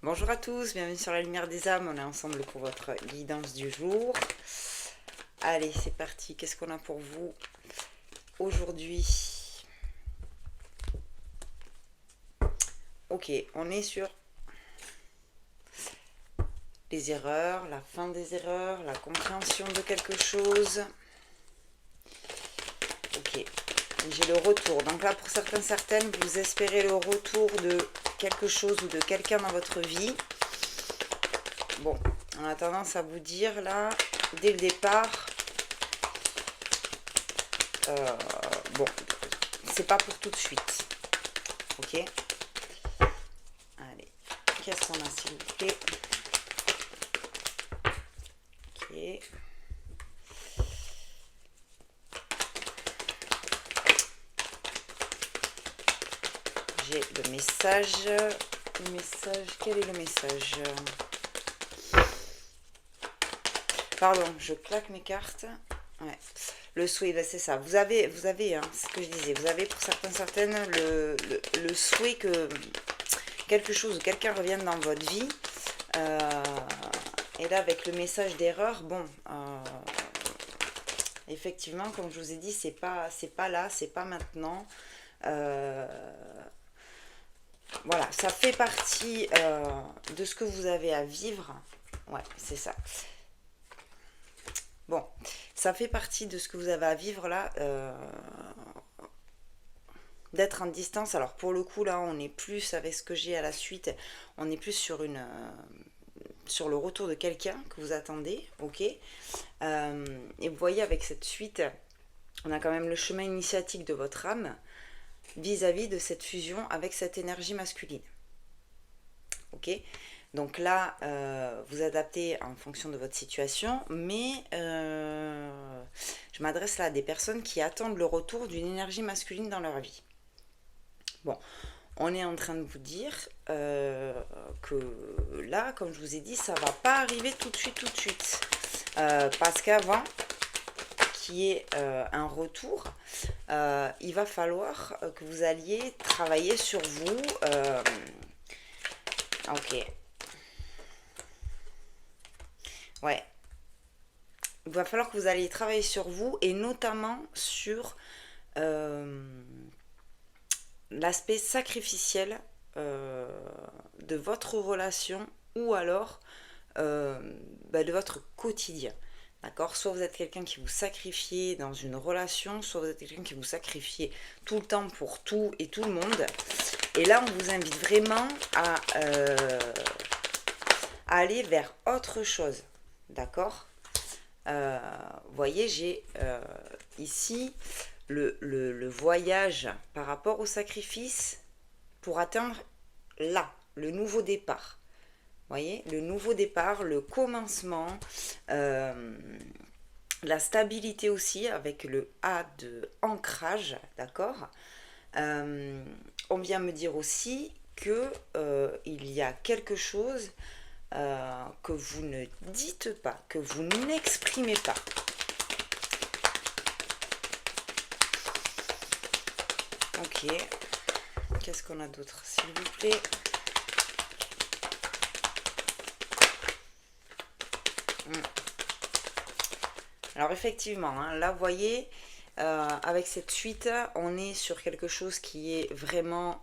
Bonjour à tous, bienvenue sur la lumière des âmes, on est ensemble pour votre guidance du jour. Allez, c'est parti, qu'est-ce qu'on a pour vous aujourd'hui? Ok, on est sur les erreurs, la fin des erreurs, la compréhension de quelque chose. Ok, j'ai le retour. Donc là, pour certains, certaines, vous espérez le retour de quelque chose ou de quelqu'un dans votre vie. Bon, on a tendance à vous dire là, dès le départ, bon, c'est pas pour tout de suite. Ok. Allez, qu'est-ce qu'on a s'il vous plaît? Ok. J'ai le message. Le message, quel est le message? Pardon, je claque mes cartes. Ouais. Le souhait, ben c'est ça. Vous avez hein, ce que je disais, vous avez pour certains, certaines le souhait que quelque chose ou quelqu'un revienne dans votre vie. Et là, avec le message d'erreur, bon, effectivement, comme je vous ai dit, c'est pas là, c'est pas maintenant. Voilà, ça fait partie de ce que vous avez à vivre. Ouais, c'est ça. Bon, ça fait partie de ce que vous avez à vivre là, d'être en distance. Alors pour le coup là, on est plus avec ce que j'ai à la suite, on est plus sur sur le retour de quelqu'un que vous attendez, ok. Et vous voyez avec cette suite, on a quand même le chemin initiatique de votre âme vis-à-vis de cette fusion avec cette énergie masculine. Ok. Donc là, vous adaptez en fonction de votre situation, mais je m'adresse là à des personnes qui attendent le retour d'une énergie masculine dans leur vie. Bon, on est en train de vous dire que là, comme je vous ai dit, ça ne va pas arriver tout de suite, tout de suite. Parce qu'avant qu'il y ait un retour, il va falloir que vous alliez travailler sur vous. Ok. Ouais. Il va falloir que vous alliez travailler sur vous et notamment sur l'aspect sacrificiel de votre relation ou alors de votre quotidien. D'accord. Soit vous êtes quelqu'un qui vous sacrifiez dans une relation, soit vous êtes quelqu'un qui vous sacrifiez tout le temps pour tout et tout le monde. Et là, on vous invite vraiment à aller vers autre chose. D'accord. Vous voyez, j'ai ici le voyage par rapport au sacrifice pour atteindre là, le nouveau départ. Vous voyez, le nouveau départ, le commencement, la stabilité aussi avec le A de ancrage, d'accord. On vient me dire aussi que il y a quelque chose que vous ne dites pas, que vous n'exprimez pas. Ok. Qu'est-ce qu'on a d'autre, s'il vous plaît? Alors effectivement, hein, là vous voyez, avec cette suite, on est sur quelque chose qui est vraiment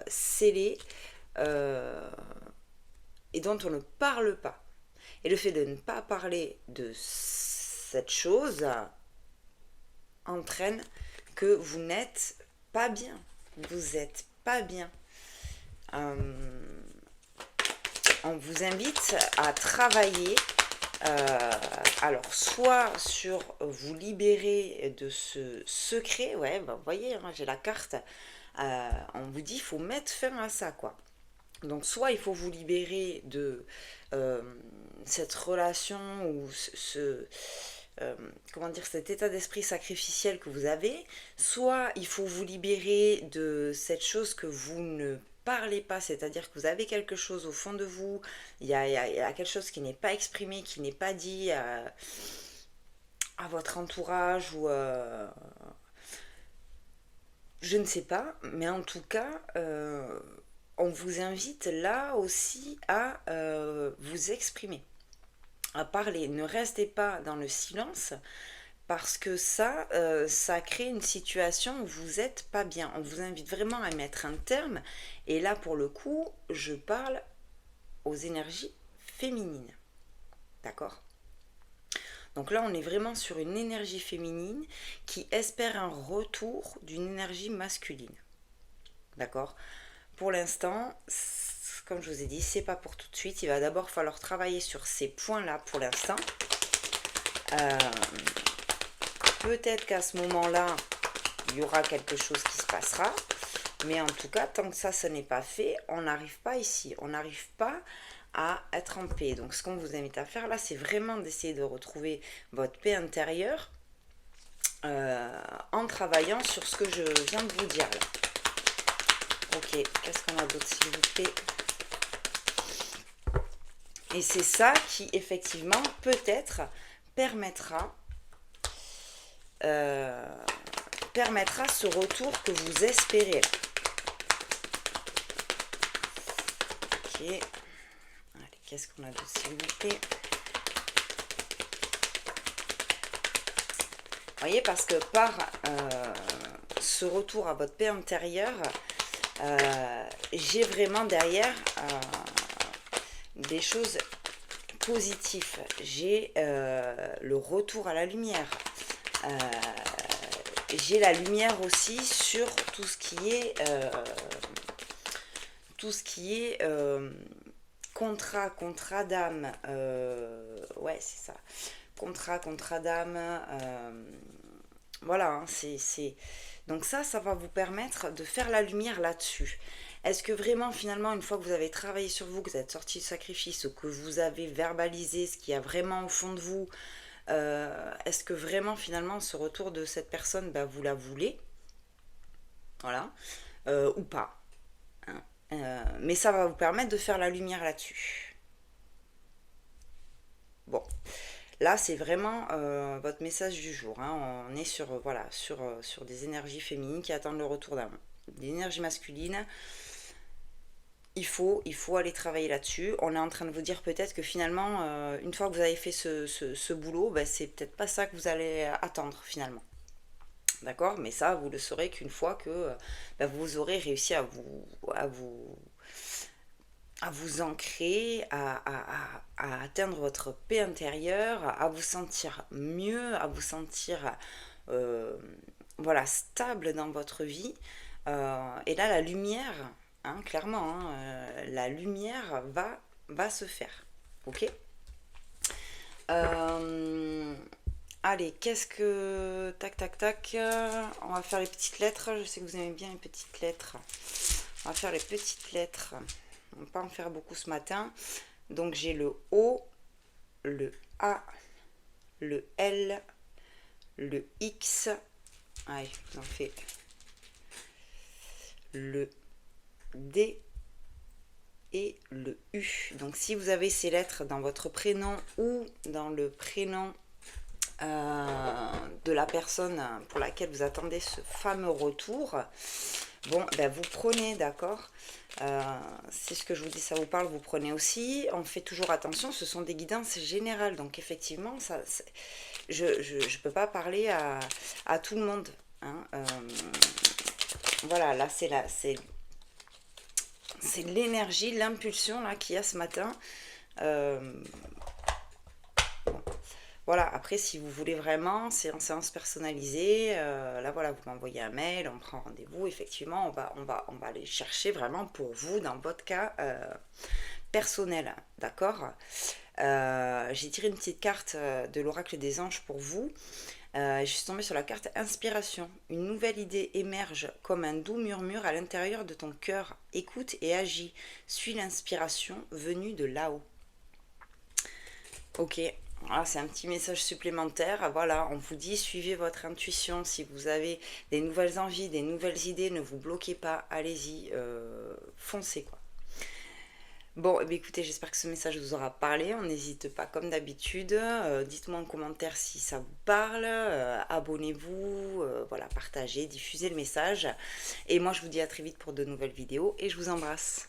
scellé et dont on ne parle pas. Et le fait de ne pas parler de cette chose entraîne que vous n'êtes pas bien. Vous n'êtes pas bien. On vous invite à travailler, alors soit sur vous libérer de ce secret, ouais, bah, vous voyez, hein, j'ai la carte, on vous dit il faut mettre fin à ça, quoi. Donc soit il faut vous libérer de cette relation ou comment dire, cet état d'esprit sacrificiel que vous avez, soit il faut vous libérer de cette chose que vous ne parlez pas, c'est-à-dire que vous avez quelque chose au fond de vous, il y a quelque chose qui n'est pas exprimé, qui n'est pas dit à votre entourage ou je ne sais pas, mais en tout cas, on vous invite là aussi à vous exprimer, à parler. Ne restez pas dans le silence parce que ça crée une situation où vous n'êtes pas bien. On vous invite vraiment à mettre un terme. Et là, pour le coup, je parle aux énergies féminines. D'accord? Donc là, on est vraiment sur une énergie féminine qui espère un retour d'une énergie masculine. D'accord? Pour l'instant, comme je vous ai dit, c'est pas pour tout de suite. Il va d'abord falloir travailler sur ces points-là pour l'instant. Euh, Peut-être qu'à ce moment-là, il y aura quelque chose qui se passera. Mais en tout cas, tant que ça n'est pas fait, on n'arrive pas ici. On n'arrive pas à être en paix. Donc ce qu'on vous invite à faire là, c'est vraiment d'essayer de retrouver votre paix intérieure en travaillant sur ce que je viens de vous dire là. Ok, qu'est-ce qu'on a d'autre s'il vous plaît? Et c'est ça qui effectivement peut-être permettra ce retour que vous espérez. Ok. Allez, qu'est-ce qu'on a d'autre s'il vous plaît? Vous voyez, parce que par ce retour à votre paix intérieure, j'ai vraiment derrière des choses positives. J'ai le retour à la lumière. J'ai la lumière aussi sur tout ce qui est contrat d'âme. Ouais, c'est ça. Contrat d'âme. Voilà, hein, donc ça va vous permettre de faire la lumière là-dessus. Est-ce que vraiment, finalement, une fois que vous avez travaillé sur vous, que vous êtes sorti du sacrifice, ou que vous avez verbalisé ce qu'il y a vraiment au fond de vous, est-ce que vraiment, finalement, ce retour de cette personne, bah, vous la voulez? Voilà. Ou pas. Hein. Mais ça va vous permettre de faire la lumière là-dessus. Bon. Là, c'est vraiment votre message du jour. Hein. On est sur, voilà, sur des énergies féminines qui attendent le retour d'un. L'énergie masculine, il faut aller travailler là-dessus. On est en train de vous dire peut-être que finalement, une fois que vous avez fait ce boulot, bah, c'est peut-être pas ça que vous allez attendre finalement. D'accord? Mais ça, vous le saurez qu'une fois que bah, vous aurez réussi à vous ancrer, à atteindre votre paix intérieure, à vous sentir mieux, à vous sentir voilà, stable dans votre vie. Et là, la lumière, hein, clairement, hein, la lumière va se faire. Ok? Allez, qu'est-ce que... Tac, tac, tac. On va faire les petites lettres. Je sais que vous aimez bien les petites lettres. On va faire les petites lettres. On ne va pas en faire beaucoup ce matin. Donc j'ai le O, le A, le L, le X. Allez, on fait le D et le U. Donc si vous avez ces lettres dans votre prénom ou dans le prénom de la personne pour laquelle vous attendez ce fameux retour, bon, ben vous prenez, d'accord, si ce que je vous dis ça vous parle, vous prenez aussi. On fait toujours attention, ce sont des guidances générales, donc effectivement ça, je ne peux pas parler à tout le monde, hein. Voilà, là c'est l'énergie, l'impulsion là qu'il y a ce matin. Voilà, après si vous voulez vraiment, c'est en séance personnalisée, là voilà, vous m'envoyez un mail, on prend rendez-vous, effectivement, on va aller chercher vraiment pour vous, dans votre cas personnel, d'accord? J'ai tiré une petite carte de l'oracle des anges pour vous. Je suis tombée sur la carte inspiration. Une nouvelle idée émerge comme un doux murmure à l'intérieur de ton cœur. Écoute et agis. Suis l'inspiration venue de là-haut. Ok, voilà, c'est un petit message supplémentaire. Voilà, on vous dit suivez votre intuition. Si vous avez des nouvelles envies, des nouvelles idées, ne vous bloquez pas. Allez-y, foncez quoi. Bon, eh bien, écoutez, j'espère que ce message vous aura parlé. On n'hésite pas, comme d'habitude. Dites-moi en commentaire si ça vous parle. Abonnez-vous, voilà, partagez, diffusez le message. Et moi, je vous dis à très vite pour de nouvelles vidéos et je vous embrasse.